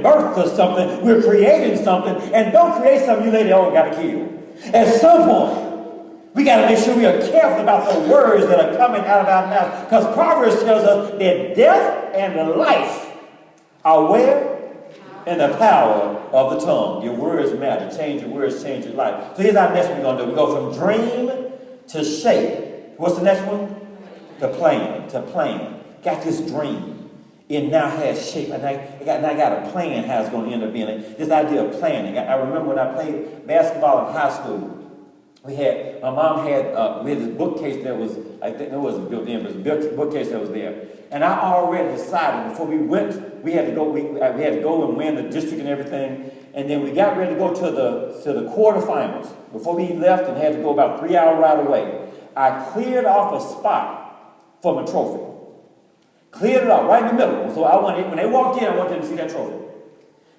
giving birth to something. We're creating something. And don't create something you later on got to kill. At some point, we got to make sure we are careful about the words that are coming out of our mouth. Because Proverbs tells us that death and life are where? In the power of the tongue. Your words matter. Change your words, change your life. So here's our next one we're going to do. We go from dream to shape. What's the next one? To plan. To plan. Got this dream. It now has shape. And I got a plan how it's going to end up being. This idea of planning. I remember when I played basketball in high school. My mom had, we had this bookcase that was, I think it wasn't built in, but it was a bookcase that was there. And I already decided before we went, we had to go and win the district and everything. And then we got ready to go to the quarterfinals. Before we left and had to go about 3 hour ride away, I cleared off a spot for my trophy. Cleared it off right in the middle. So when they walked in, I wanted them to see that trophy.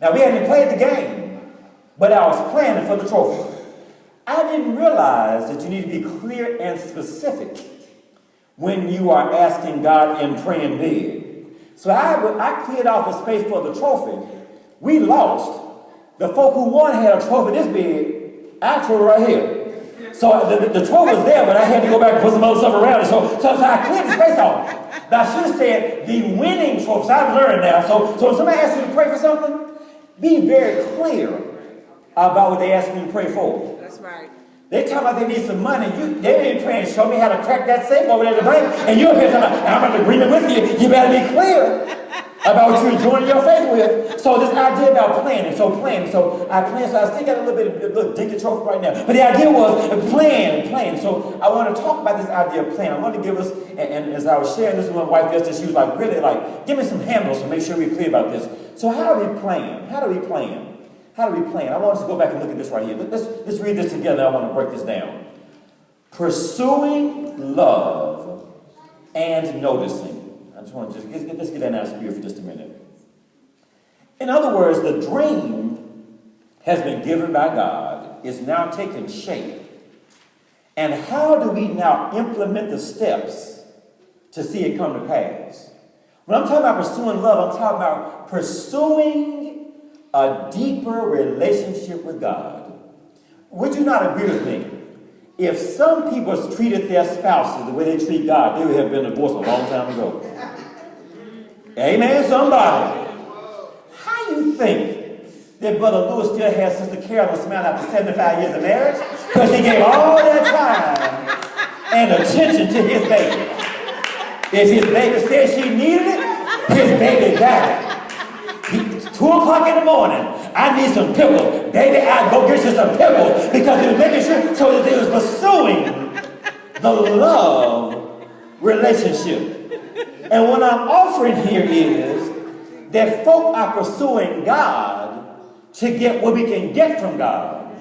Now we hadn't played the game, but I was planning for the trophy. I didn't realize that you need to be clear and specific when you are asking God and praying big. So I cleared off a space for the trophy. We lost. The folk who won had a trophy this big, actually right here. So the trophy was there, but I had to go back and put some other stuff around it. So I cleared the space off. Now I should have said the winning trophy. So I've learned now. So when somebody asks you to pray for something, be very clear about what they ask you to pray for. Right. They talk about they need some money. They ain't praying, show me how to crack that safe over there at the bank. And you're here talking about, I'm in agreement with you. You better be clear about what you're joining your faith with. So this idea about planning. So I planned. So I still got a little dinky trophy right now. But the idea was plan. So I want to talk about this idea of plan. I want to give us, and as I was sharing this with my wife yesterday, she was like, really like, give me some handles to make sure we're clear about this. So how do we plan? How do we plan? How do we plan? I want us to go back and look at this right here. Let's read this together. I want to break this down. Pursuing love and noticing. I just want to let's get that out of spirit for just a minute. In other words, the dream has been given by God, is now taking shape. And how do we now implement the steps to see it come to pass? When I'm talking about pursuing love, I'm talking about pursuing a deeper relationship with God. Would you not agree with me? If some people treated their spouses the way they treat God, they would have been divorced a long time ago. Amen, somebody. How you think that Brother Lewis still has Sister Carolyn smile after 75 years of marriage? Because he gave all that time and attention to his baby. If his baby said she needed it, his baby got it. 2 o'clock in the morning, I need some pickles. Baby, I'll go get you some pickles because he was making sure so that he was pursuing the love relationship. And what I'm offering here is that folk are pursuing God to get what we can get from God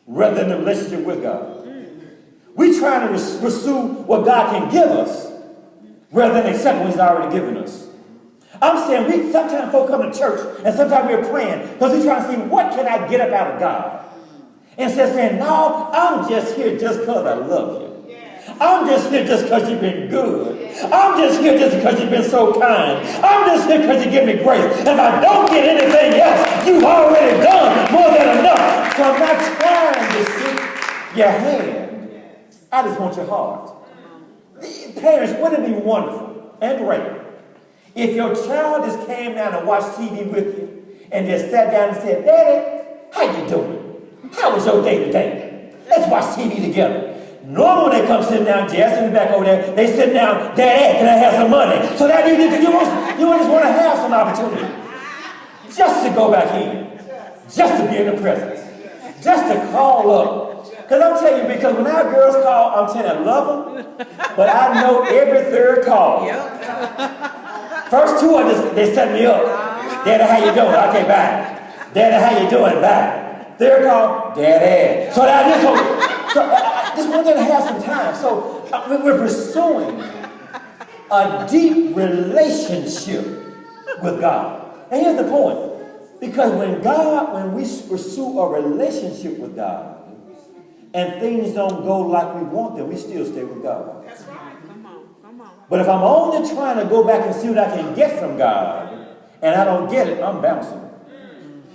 rather than the relationship with God. We're trying to pursue what God can give us rather than accept what he's already given us. I'm saying sometimes folk come to church and sometimes we're praying because we're trying to see what can I get up out of God. Instead of saying, no, I'm just here just because I love you. I'm just here just because you've been good. I'm just here just because you've been so kind. I'm just here because you give me grace. If I don't get anything else, you've already done more than enough. So I'm not trying to seek your hand. I just want your heart. Parents, wouldn't it be wonderful and great if your child just came down and watched TV with you and just sat down and said, Daddy, how you doing? How was your day today? Let's watch TV together. Normally when they come sitting down, Jazz in the back over there, they sit down, Daddy, can I have some money? So that you just want to have some opportunity. Just to go back in. Just to be in the presence. Just to call up. Because I'm telling you, because when our girls call, I'm telling you, I love them, but I know every third call. First 2 are just, they set me up. Daddy, how you doing? Okay, bye. Daddy, how you doing? Bye. Third call, Daddy. So I just want them to have some time. So we're pursuing a deep relationship with God. And here's the point. Because when we pursue a relationship with God, and things don't go like we want them, we still stay with God. That's right. Come on. But if I'm only trying to go back and see what I can get from God, and I don't get it, I'm bouncing.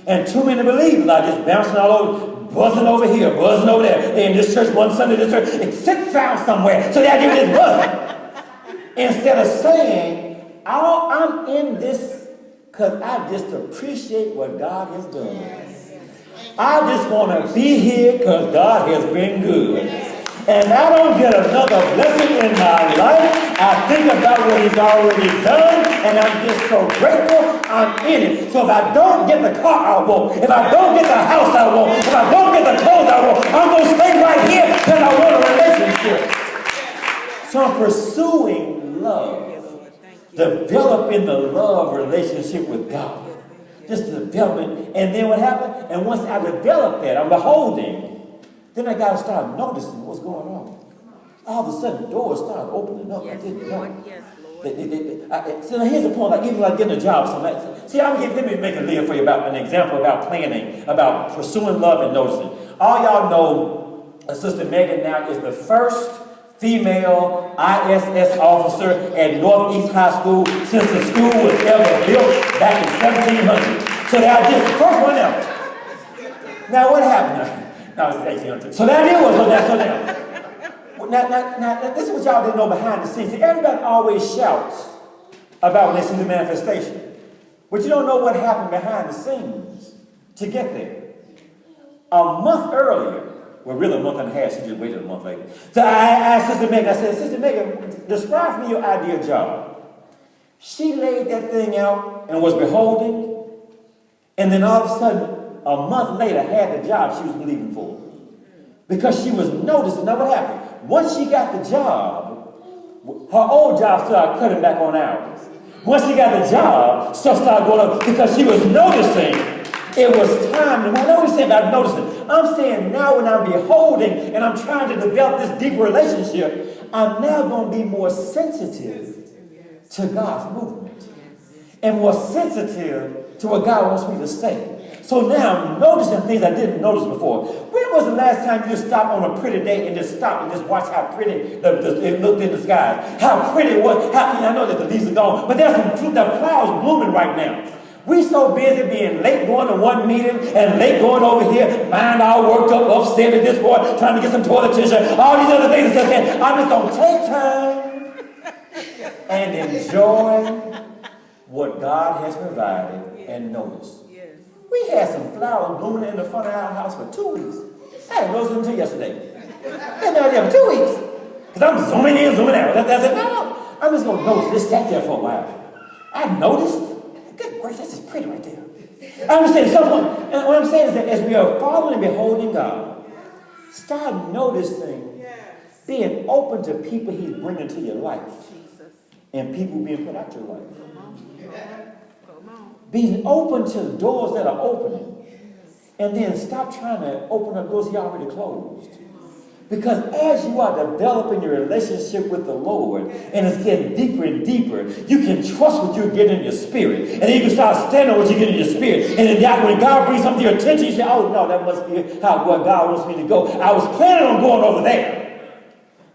And too many believers are just bouncing all over, buzzing over here, buzzing over there. They're in this church one Sunday, this church, it's sick found somewhere. So the idea is buzzing. Instead of saying, I'm in this because I just appreciate what God has done. I just want to be here because God has been good. And I don't get another blessing in my life. I think about what he's already done, and I'm just so grateful I'm in it. So if I don't get the car I want, if I don't get the house I want, if I don't get the clothes I want, I'm going to stay right here because I want a relationship. So I'm pursuing love, developing the love relationship with God. Just development. And then what happened? And once I develop that, I'm beholding. Then I got to start noticing what's going on. All of a sudden, doors start opening up. Yes, I didn't Lord. know. Yes, Lord. So now here's the point. Like even like getting a job. See, let me make a live for you about an example about planning, about pursuing love and noticing. All y'all know, Sister Megan now is the first female ISS officer at Northeast High School since the school was ever built back in 1700. So that just the first one ever. Now what happened? No, it's 1800. So that it was. Now, this is what y'all didn't know behind the scenes. See, everybody always shouts about when they see the manifestation. But you don't know what happened behind the scenes to get there. A month earlier, well, really a month and a half, she just waited a month later. So I asked Sister Megan, I said, Sister Megan, describe for me your ideal job. She laid that thing out and was beholding, and then all of a sudden, a month later, had the job she was believing for. Because she was noticing. Now what happened? Once she got the job, her old job started cutting back on hours. Once she got the job, stuff started going up because she was noticing it was time. And I know what he's saying about noticing. I'm saying now when I'm beholding and I'm trying to develop this deep relationship, I'm now going to be more sensitive to God's movement. And more sensitive to what God wants me to say. So now I'm noticing things I didn't notice before. When was the last time you just stopped on a pretty day and just stopped and just watched how pretty it looked in the sky? How pretty it was. I know that the leaves are gone, but there's some fruit, the flowers blooming right now. We so busy being late going to one meeting and late going over here, mind all worked up, upset at this boy, trying to get some toilet tissue, all these other things. I'm just going to take time and enjoy what God has provided and notice. We had some flowers blooming in the front of our house for 2 weeks. I hadn't noticed them until yesterday. I had no idea for 2 weeks. Because I'm zooming in, zooming out. I said, no, I'm just going to notice. This sat there for a while. I noticed. Good gracious, that's just pretty right there. I understand someone. And what I'm saying is that as we are following and beholding God, start noticing, being open to people he's bringing to your life. And people being put out your life. Being open to doors that are opening. And then stop trying to open up doors he already closed. Because as you are developing your relationship with the Lord, and it's getting deeper and deeper, you can trust what you're getting in your spirit. And then you can start standing on what you're getting in your spirit. And then when God brings something to your attention, you say, oh no, that must be how God wants me to go. I was planning on going over there.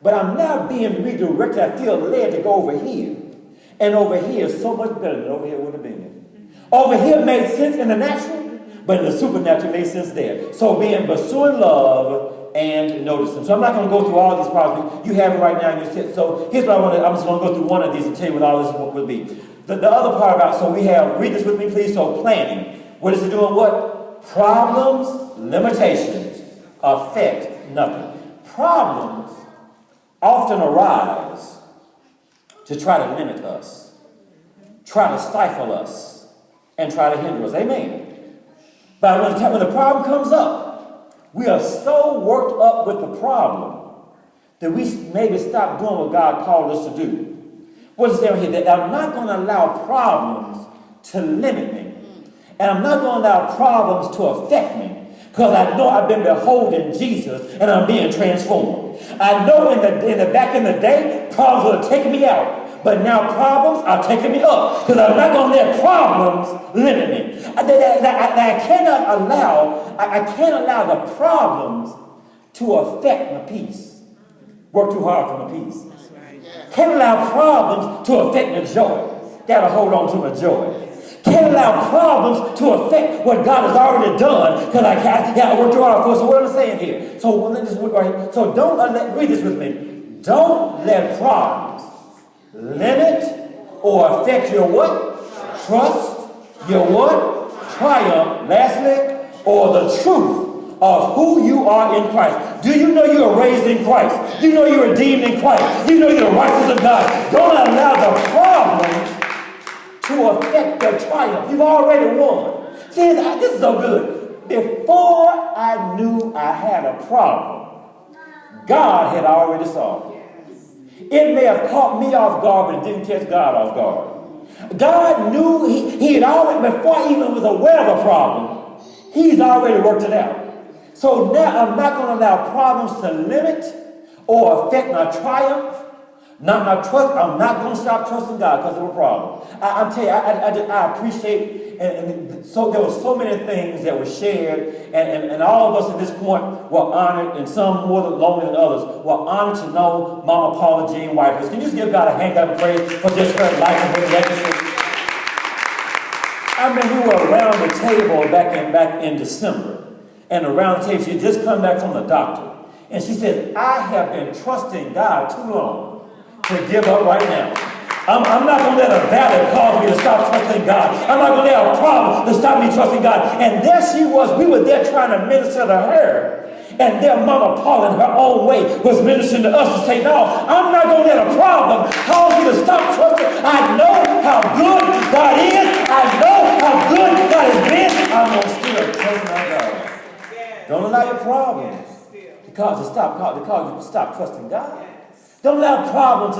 But I'm now being redirected. I feel led to go over here. And over here is so much better than over here would have been. Over here made sense in the natural, but in the supernatural made sense there. So being pursuing love and noticing. So I'm not going to go through all these problems. You have it right now in your set. So here's what I'm just going to go through one of these and tell you what all this will be. The other part about, so we have, read this with me please, so planning. What is it doing? What? Problems, limitations, affect nothing. Problems often arise to try to limit us, try to stifle us, and try to hinder us. Amen. But when the problem comes up, we are so worked up with the problem that we maybe stop doing what God called us to do. What is there here? That I'm not going to allow problems to limit me. And I'm not going to allow problems to affect me. Because I know I've been beholding Jesus and I'm being transformed. I know back in the day, problems would have taken me out. But now problems are taking me up. Because I'm not going to let problems limit me. I can't allow the problems to affect my peace. Work too hard for my peace. That's right. Can't allow problems to affect my joy. Gotta hold on to my joy. Can't can't allow problems to affect what God has already done because I worked too hard for it. So what am I saying here? So don't read this with me. Don't let problems limit or affect your what? Trust, your what? Triumph, lastly, or the truth of who you are in Christ. Do you know you are raised in Christ? Do you know you're redeemed in Christ? Do you know you're the righteousness of God? Don't allow the problems to affect your triumph. You've already won. See, this is so good. Before I knew I had a problem, God had already solved it. It may have caught me off guard, but it didn't catch God off guard. God knew he had already, before I even was aware of a problem, he's already worked it out. So now I'm not going to allow problems to limit or affect my triumph, not my trust. I'm not going to stop trusting God because of a problem. I'm telling you, I appreciate, and so there were so many things that were shared, and all of us at this point were honored, and some more longer than others, were honored to know Mama Paula Jean Whitehurst. Can you just give God a hand clap and praise for just her life and her legacy? I mean, we were around the table back in December. And around the table, she had just come back from the doctor. And she said, I have been trusting God too long to give up right now. I'm not going to let a valley cause me to stop trusting God. I'm not going to let a problem to stop me trusting God. And there she was. We were there trying to minister to her. And their Mama Paula, in her own way, was ministering to us to say, no, I'm not going to let a problem cause me to stop trusting. I know how good God is. I know how good God has been. I'm going to still trust my God. Don't allow your problems to cause you to stop trusting God. Don't allow problems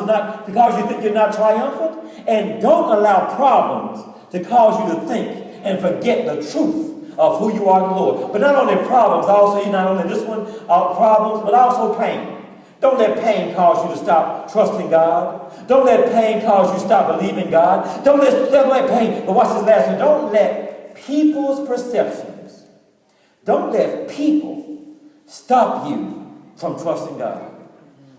because you think you're not triumphant. And don't allow problems to cause you to think and forget the truth of who you are in the Lord. But not only problems, not only this one, problems, but also pain. Don't let pain cause you to stop trusting God. Don't let pain cause you to stop believing God. Don't let pain, but watch this last one. Don't let people's perceptions, don't let people stop you from trusting God.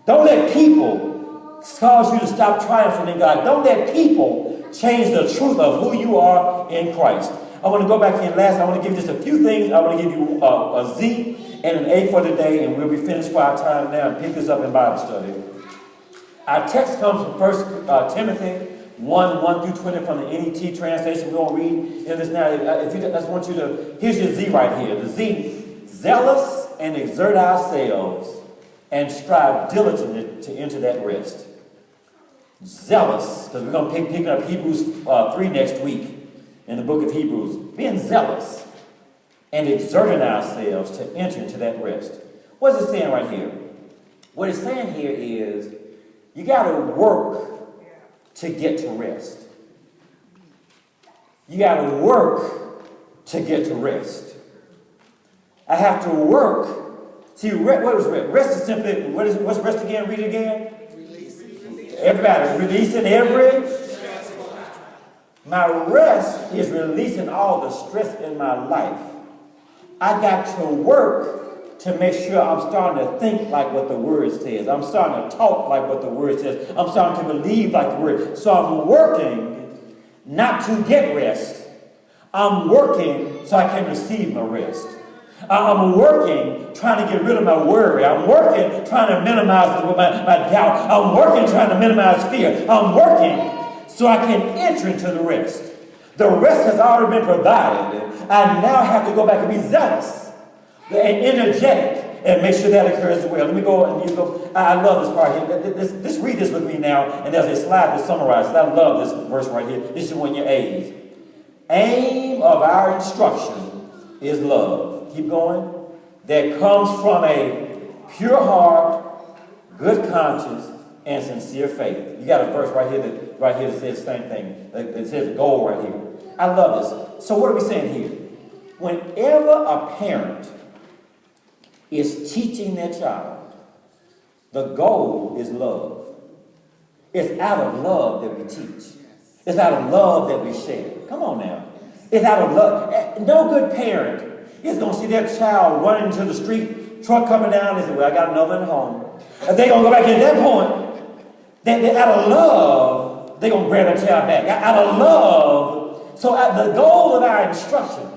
Don't let people cause you to stop triumphing in God. Don't let people change the truth of who you are in Christ. I want to go back in last. I want to give you just a few things. I want to give you a Z and an A for today, and we'll be finished for our time now and pick this up in Bible study. Our text comes from 1 Timothy 1 through 20 from the NET translation. We won't read in this now. I just want you to, here's your Z right here. The Z, zealous and exert ourselves and strive diligently to enter that rest. Zealous, because we're going to pick up Hebrews 3 next week in the book of Hebrews. Being zealous and exerting ourselves to enter into that rest. What is it saying right here? What it's saying here is you got to work to get to rest. You got to work to get to rest. I have to work. See, what is rest? Rest is simply, what's rest again? Read it again. Everybody, releasing every. My rest is releasing all the stress in my life. I got to work to make sure I'm starting to think like what the Word says. I'm starting to talk like what the Word says. I'm starting to believe like the Word. So I'm working not to get rest. I'm working so I can receive my rest. I'm working trying to get rid of my worry. I'm working trying to minimize my doubt. I'm working trying to minimize fear. I'm working so I can enter into the rest. The rest has already been provided. I now have to go back and be zealous and energetic and make sure that occurs as well. Let me go and you go. I love this part here. Just read this with me now, and there's a slide that summarizes. I love this verse right here. This is one of your A's. Aim of our instruction is love. Keep going. That comes from a pure heart, good conscience, and sincere faith. You got a verse right here that says the same thing. It says the goal right here. I love this. So what are we saying here? Whenever a parent is teaching their child, the goal is love. It's out of love that we teach. It's out of love that we share. Come on now. It's out of love. No good parent is going to see their child running into the street, truck coming down, and say, well, I got another at home. And they're going to go back at that point. Out of love, they're going to grab their child back. Out of love, So at the goal of our instruction